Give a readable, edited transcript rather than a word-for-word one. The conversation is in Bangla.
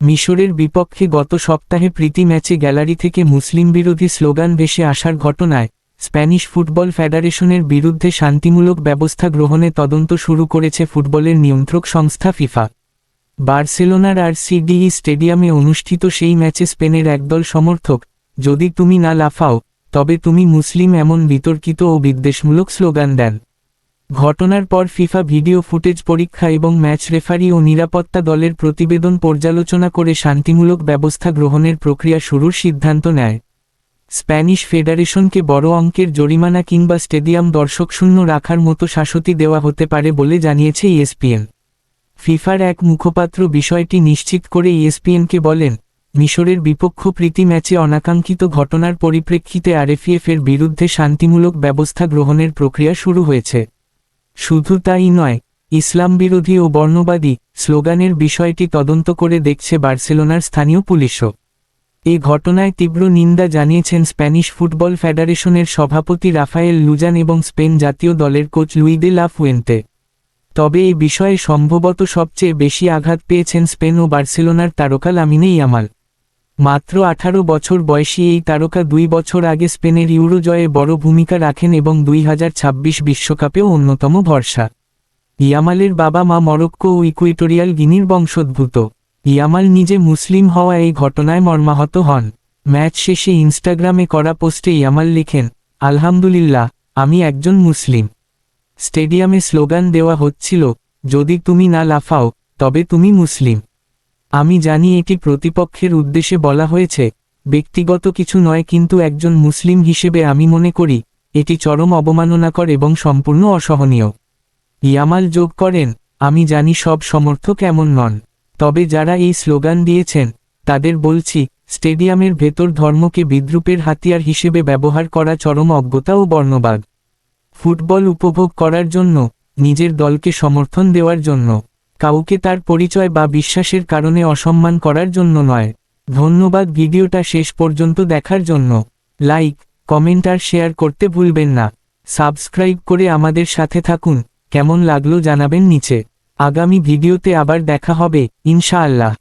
মিশরের বিপক্ষে গত সপ্তাহে প্রীতি ম্যাচে গ্যালারি থেকে মুসলিম বিরোধী স্লোগান ভেসে আসার ঘটনায় স্প্যানিশ ফুটবল ফেডারেশনের বিরুদ্ধে শান্তিমূলক ব্যবস্থা গ্রহণে তদন্ত শুরু করেছে ফুটবলের নিয়ন্ত্রক সংস্থা ফিফা। বার্সেলোনার আরসিডিই স্টেডিয়ামে অনুষ্ঠিত সেই ম্যাচে স্পেনের একদল সমর্থক "যদি তুমি না লাফাও তবে তুমি মুসলিম" এমন বিতর্কিত ও বিদ্বেষমূলক স্লোগান দেন। ঘটনার পর ফিফা ভিডিও ফুটেজ পরীক্ষা এবং ম্যাচ রেফারি ও নিরাপত্তা দলের প্রতিবেদন পর্যালোচনা করে শান্তিমূলক ব্যবস্থা গ্রহণের প্রক্রিয়া শুরুর সিদ্ধান্ত নেয়। স্প্যানিশ ফেডারেশনকে বড় অঙ্কের জরিমানা কিংবা স্টেডিয়াম দর্শকশূন্য রাখার মতো শাস্তি দেওয়া হতে পারে বলে জানিয়েছে ইএসপিএন। ফিফার এক মুখপাত্র বিষয়টি নিশ্চিত করে ইএসপিএনকে বলেন, মিশরের বিপক্ষ প্রীতি ম্যাচে অনাকাঙ্ক্ষিত ঘটনার পরিপ্রেক্ষিতে আরএফএফের বিরুদ্ধে শান্তিমূলক ব্যবস্থা গ্রহণের প্রক্রিয়া শুরু হয়েছে। শুধু তাই নয়, ইসলাম বিরোধী ও বর্ণবাদী স্লোগানের বিষয়টি তদন্ত করে দেখছে বার্সেলোনার স্থানীয় পুলিশও। এ ঘটনায় তীব্র নিন্দা জানিয়েছেন স্প্যানিশ ফুটবল ফেডারেশনের সভাপতি রাফায়েল লুজান এবং স্পেন জাতীয় দলের কোচ লুই দে লা ফুয়েন্তে। তবে এই বিষয়ে সম্ভবত সবচেয়ে বেশি আঘাত পেয়েছেন স্পেন ও বার্সেলোনার তারকা লামিনে ইয়ামাল। মাত্র 18 বছর বয়সী এই তারকা 2 বছর আগে স্পেনের ইউরো জয়ে বড় ভূমিকা রাখেন এবং 2026 বিশ্বকাপেও অন্যতম ভরসা। ইয়ামালের বাবা মা মরক্কো ও ইকুয়েটোরিয়াল গিনির বংশোদ্ভূত। ইয়ামাল নিজে মুসলিম হওয়া এই ঘটনায় মর্মাহত হন। ম্যাচ শেষে ইনস্টাগ্রামে করা পোস্টে ইয়ামাল লিখেন, "আলহামদুলিল্লাহ, আমি একজন মুসলিম। স্টেডিয়ামে স্লোগান দেওয়া হচ্ছিল, 'যদি তুমি না লাফাও তবে তুমি মুসলিম'। আমি জানি এটি প্রতিপক্ষের উদ্দেশ্যে বলা হয়েছে, ব্যক্তিগত কিছু নয়, কিন্তু একজন মুসলিম হিসেবে আমি মনে করি এটি চরম অবমাননাকর এবং সম্পূর্ণ অসহনীয়।" ইয়ামাল যোগ করেন, "আমি জানি সব সমর্থক এমন নন। তবে যারা এই স্লোগান দিয়েছেন তাদের বলছি, স্টেডিয়ামের ভেতর ধর্মকে বিদ্রূপের হাতিয়ার হিসেবে ব্যবহার করা চরম অজ্ঞতা ও বর্ণবাদ। ফুটবল উপভোগ করার জন্য, নিজের দলকে সমর্থন দেওয়ার জন্য, কাউকে তার পরিচয় বা বিশ্বাসের কারণে অসম্মান করার জন্য নয়। ধন্যবাদ ভিডিওটা শেষ পর্যন্ত দেখার জন্য। লাইক, কমেন্ট আর শেয়ার করতে ভুলবেন না। সাবস্ক্রাইব করে আমাদের সাথে থাকুন। কেমন লাগলো জানাবেন নিচে। আগামী ভিডিওতে আবার দেখা হবে, ইনশাআল্লাহ।